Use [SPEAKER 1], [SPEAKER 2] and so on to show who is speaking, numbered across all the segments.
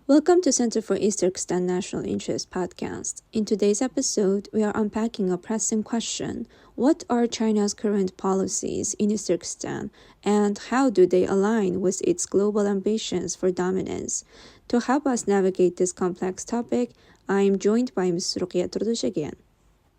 [SPEAKER 1] Welcome to Center for East Turkestan National Interest podcast. In today's episode, we are unpacking a pressing question. What are China's current policies in East Turkestan, and how do they align with its global ambitions for dominance? To help us navigate this complex topic, I am joined by Ms. Ruqya Turdush again.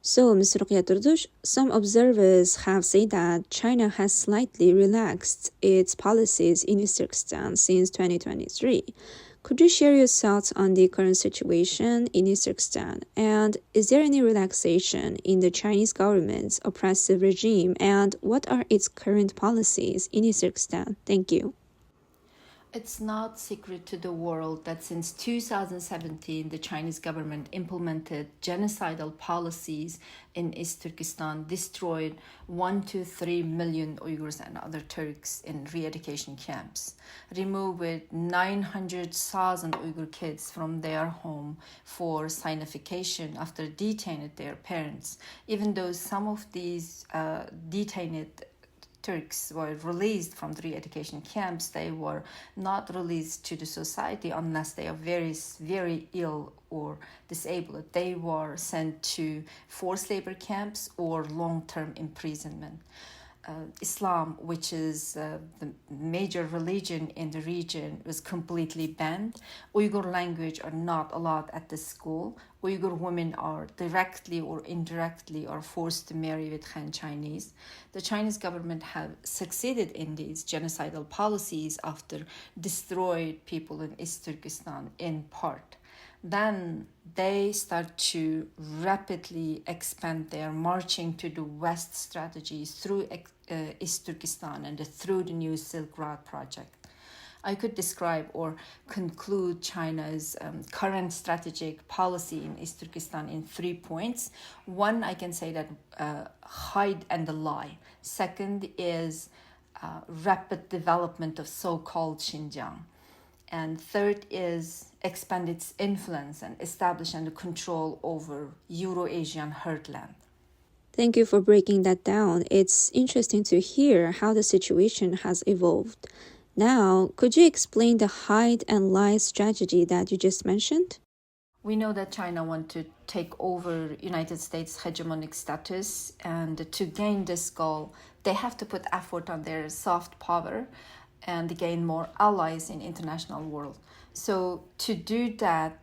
[SPEAKER 1] So, Ms. Ruqya Turdush, some observers have said that China has slightly relaxed its policies in East Turkestan since 2023. Could you share your thoughts on the current situation in East Turkestan? And is there any relaxation in the Chinese government's oppressive regime? And what are its current policies in East Turkestan? Thank you.
[SPEAKER 2] It's not secret to the world that since 2017, the Chinese government implemented genocidal policies in East Turkestan, destroyed 1 to 3 million Uyghurs and other Turks in re-education camps, removed 900,000 Uyghur kids from their home for signification after detaining their parents, even though some of these detained Turks were released from the re-education camps. They were not released to the society unless they are very, very ill or disabled. They were sent to forced labor camps or long-term imprisonment. Islam, which is the major religion in the region, was completely banned. Uyghur language are not allowed at the school. Uyghur women are directly or indirectly are forced to marry with Han Chinese. The Chinese government have succeeded in these genocidal policies after destroyed people in East Turkestan in part. Then they start to rapidly expand their marching to the west strategies through East Turkestan and through the new Silk Road project. I could describe or conclude China's current strategic policy in East Turkestan in 3 points. One, I can say that hide and lie. Second is rapid development of so-called Xinjiang. And third is expand its influence and establish and control over Euro-Asian heartland.
[SPEAKER 1] Thank you for breaking that down. It's interesting to hear how the situation has evolved. Now, could you explain the hide and lie strategy that you just mentioned?
[SPEAKER 2] We know that China wants to take over United States hegemonic status, and to gain this goal, they have to put effort on their soft power and gain more allies in international world. So to do that,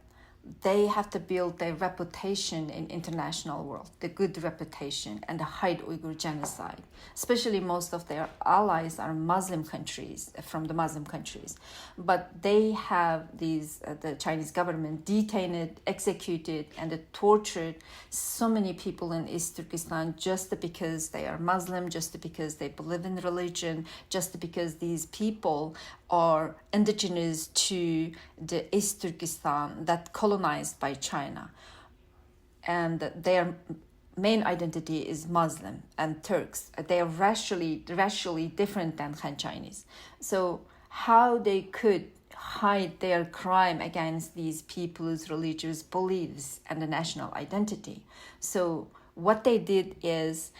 [SPEAKER 2] they have to build their reputation in international world, the good reputation, and hide Uyghur genocide. Especially most of their allies are Muslim countries, from the Muslim countries. But they have these, the Chinese government detained, executed, and tortured so many people in East Turkestan just because they are Muslim, just because they believe in religion, just because these people are indigenous to the East Turkestan that colonized by China. And their main identity is Muslim and Turks. They are racially different than Han Chinese. So how they could hide their crime against these people's religious beliefs and the national identity? So what they did is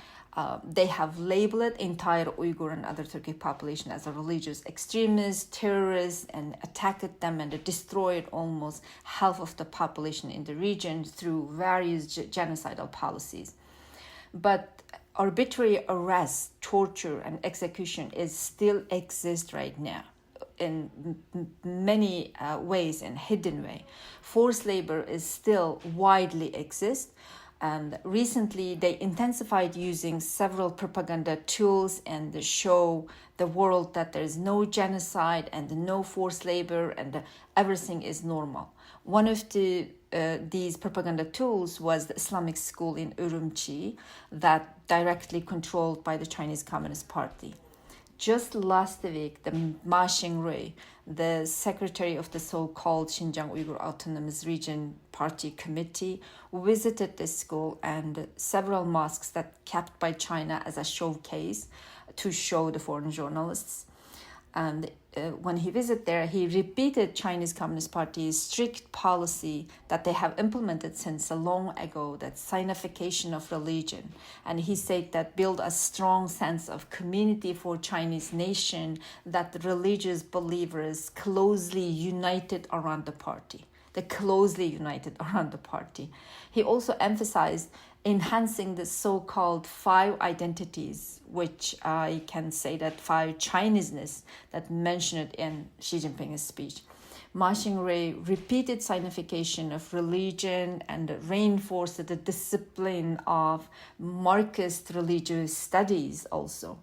[SPEAKER 2] they have labeled entire Uyghur and other Turkic population as a religious extremist, terrorists, and attacked them and destroyed almost half of the population in the region through various genocidal policies. But arbitrary arrest, torture, and execution still exist right now in many ways, in hidden way. Forced labor is still widely exist. And recently, they intensified using several propaganda tools and show the world that there is no genocide and no forced labor and everything is normal. One of these propaganda tools was the Islamic school in Urumqi that directly controlled by the Chinese Communist Party. Just last week, the Ma Xingrui, the secretary of the so-called Xinjiang Uyghur Autonomous Region Party Committee, visited this school and several mosques that kept by China as a showcase to show the foreign journalists. And when he visited there, he repeated Chinese Communist Party's strict policy that they have implemented since a long ago, that sinification of religion. And he said that build a strong sense of community for Chinese nation, that religious believers closely united around the party. They closely united around the party. He also emphasized enhancing the so-called five identities, which I can say that five Chineseness that mentioned in Xi Jinping's speech. Ma Xingrui repeated signification of religion and reinforced the discipline of Marxist religious studies also.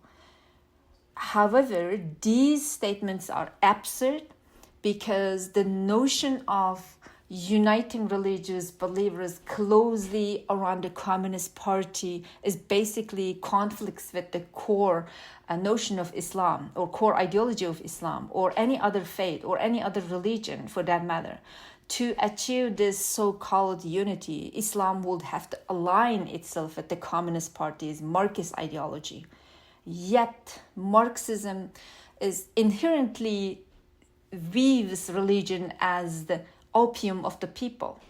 [SPEAKER 2] However, these statements are absurd because the notion of uniting religious believers closely around the Communist Party is basically conflicts with the core notion of Islam, or core ideology of Islam, or any other faith, or any other religion for that matter. To achieve this so-called unity, Islam would have to align itself with the Communist Party's Marxist ideology. Yet, Marxism is inherently views religion as the opium of the people.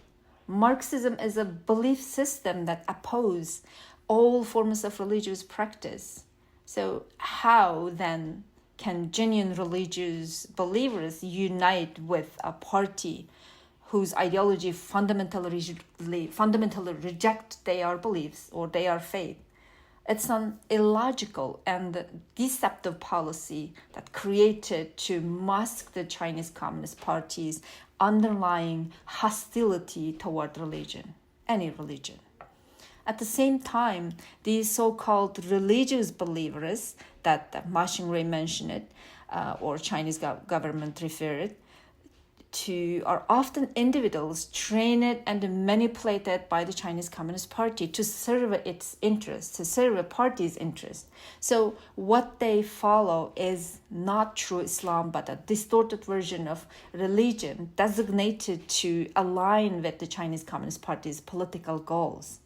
[SPEAKER 2] Marxism is a belief system that opposes all forms of religious practice. So how then can genuine religious believers unite with a party whose ideology fundamentally reject their beliefs or their faith? It's an illogical and deceptive policy that created to mask the Chinese Communist Party's underlying hostility toward religion, any religion. At the same time, these so-called religious believers that Ma Xingrui mentioned, or Chinese government referred to, are often individuals trained and manipulated by the Chinese Communist Party to serve its interests, to serve a party's interest. So what they follow is not true Islam, but a distorted version of religion designated to align with the Chinese Communist Party's political goals.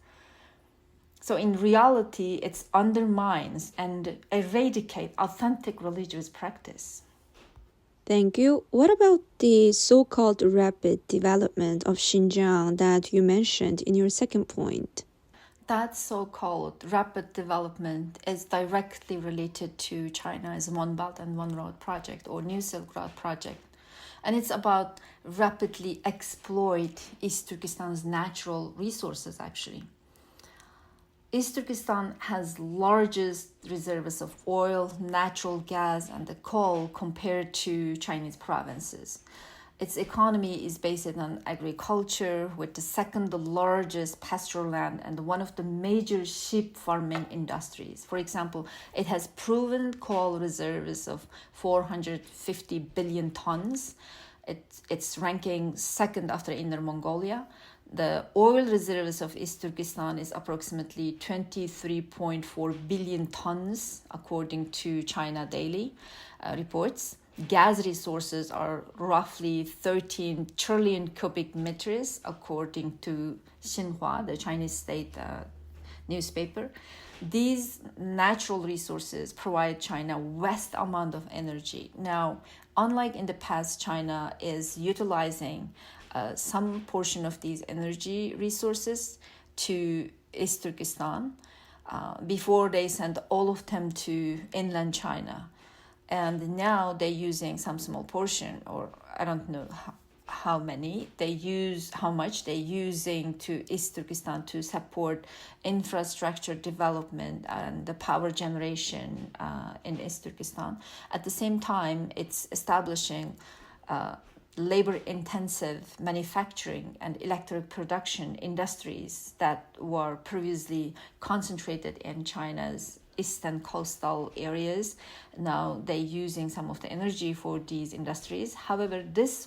[SPEAKER 2] So in reality, it undermines and eradicates authentic religious practice.
[SPEAKER 1] Thank you. What about the so-called rapid development of Xinjiang that you mentioned in your second point?
[SPEAKER 2] That so-called rapid development is directly related to China's One Belt and One Road project, or New Silk Road project. And it's about rapidly exploit East Turkestan's natural resources, actually. East Turkestan has largest reserves of oil, natural gas, and the coal compared to Chinese provinces. Its economy is based on agriculture, with the second largest pastoral land and one of the major sheep farming industries. For example, it has proven coal reserves of 450 billion tons. It's ranking second after Inner Mongolia. The oil reserves of East Turkestan is approximately 23.4 billion tons, according to China Daily reports. Gas resources are roughly 13 trillion cubic meters, according to Xinhua, the Chinese state newspaper. These natural resources provide China vast amount of energy. Now, unlike in the past, China is utilizing some portion of these energy resources to East Turkestan before they sent all of them to inland China. And now they're using some small portion, or I don't know how much they're using to East Turkestan to support infrastructure development and the power generation in East Turkestan. At the same time, it's establishing labor-intensive manufacturing and electric production industries that were previously concentrated in China's eastern coastal areas. Now they're using some of the energy for these industries. However, this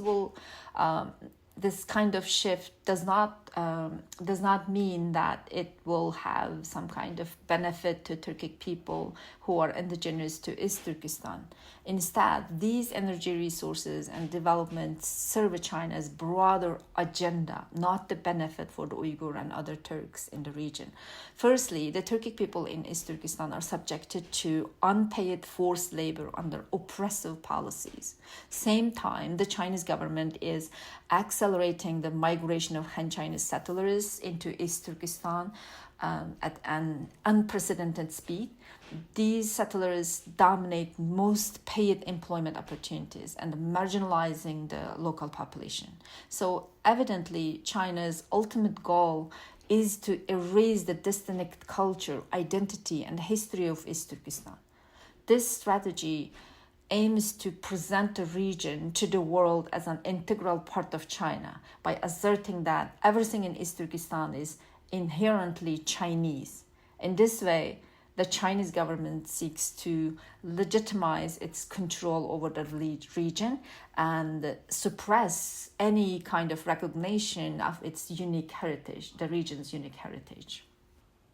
[SPEAKER 2] kind of shift does not does not mean that it will have some kind of benefit to Turkic people who are indigenous to East Turkestan. Instead, these energy resources and developments serve China's broader agenda, not the benefit for the Uyghur and other Turks in the region. Firstly, the Turkic people in East Turkestan are subjected to unpaid forced labor under oppressive policies. Same time, the Chinese government is accelerating the migration of Han Chinese settlers into East Turkestan at an unprecedented speed. These settlers dominate most paid employment opportunities and marginalizing the local population. So evidently, China's ultimate goal is to erase the distinct culture, identity, and history of East Turkestan. This strategy aims to present the region to the world as an integral part of China by asserting that everything in East Turkestan is inherently Chinese. In this way, the Chinese government seeks to legitimize its control over the region and suppress any kind of recognition of its unique heritage, the region's unique heritage.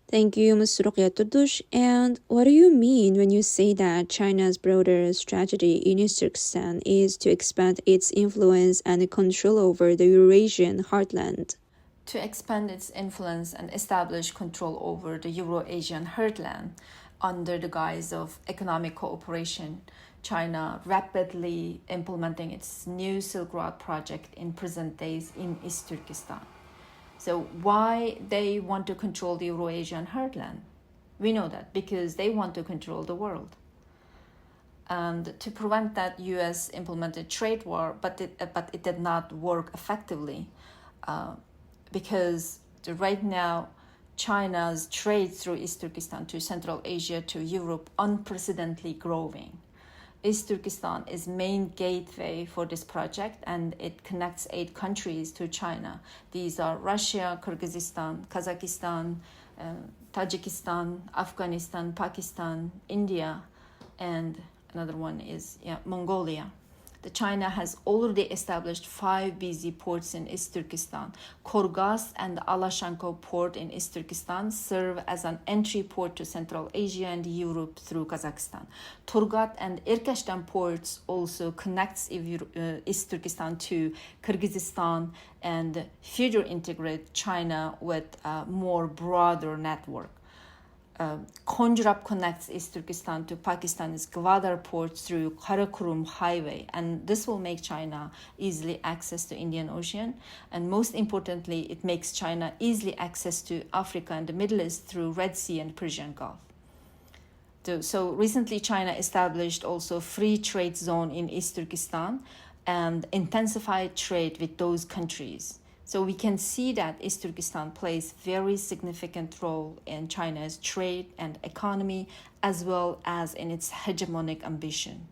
[SPEAKER 1] Thank you, Ms. Ruqya Tudush. And what do you mean when you say that China's broader strategy in East Turkestan is to expand its influence and control over the Eurasian heartland?
[SPEAKER 2] To expand its influence and establish control over the Euro-Asian heartland under the guise of economic cooperation, China rapidly implementing its new Silk Road project in present days in East Turkestan. So why they want to control the Euro-Asian heartland? We know that because they want to control the world. And to prevent that, U.S. implemented trade war, but it did not work effectively. Because right now, China's trade through East Turkestan to Central Asia to Europe unprecedentedly growing. East Turkestan is main gateway for this project, and it connects 8 countries to China. These are Russia, Kyrgyzstan, Kazakhstan, Tajikistan, Afghanistan, Pakistan, India, and another one is Mongolia. China has already established 5 busy ports in East Turkestan. Korgas and Alashanko port in East Turkestan serve as an entry port to Central Asia and Europe through Kazakhstan. Turgat and Irkashtan ports also connects East Turkestan to Kyrgyzstan and further integrate China with a more broader network. Konjrab connects East Turkestan to Pakistan's Gwadar port through Karakorum highway, and this will make China easily access to Indian Ocean, and most importantly, it makes China easily access to Africa and the Middle East through Red Sea and Persian Gulf. So recently China established also free trade zone in East Turkestan and intensified trade with those countries. So we can see that East Turkestan plays very significant role in China's trade and economy, as well as in its hegemonic ambition.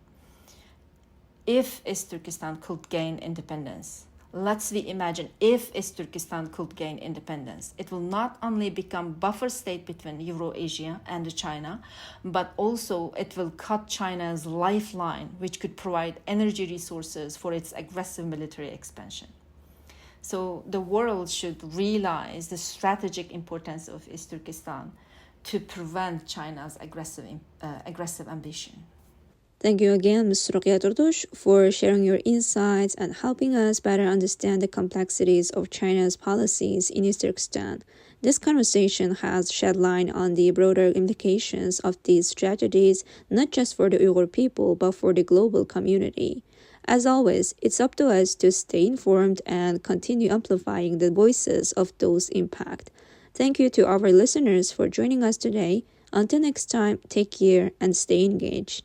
[SPEAKER 2] If East Turkestan could gain independence, let's imagine if East Turkestan could gain independence, it will not only become buffer state between Eurasia and China, but also it will cut China's lifeline, which could provide energy resources for its aggressive military expansion. So the world should realize the strategic importance of East Turkestan to prevent China's aggressive ambition.
[SPEAKER 1] Thank you again, Ms. Ruqya Turdush, for sharing your insights and helping us better understand the complexities of China's policies in East Turkestan. This conversation has shed light on the broader implications of these strategies, not just for the Uyghur people, but for the global community. As always, it's up to us to stay informed and continue amplifying the voices of those impacted. Thank you to our listeners for joining us today. Until next time, take care and stay engaged.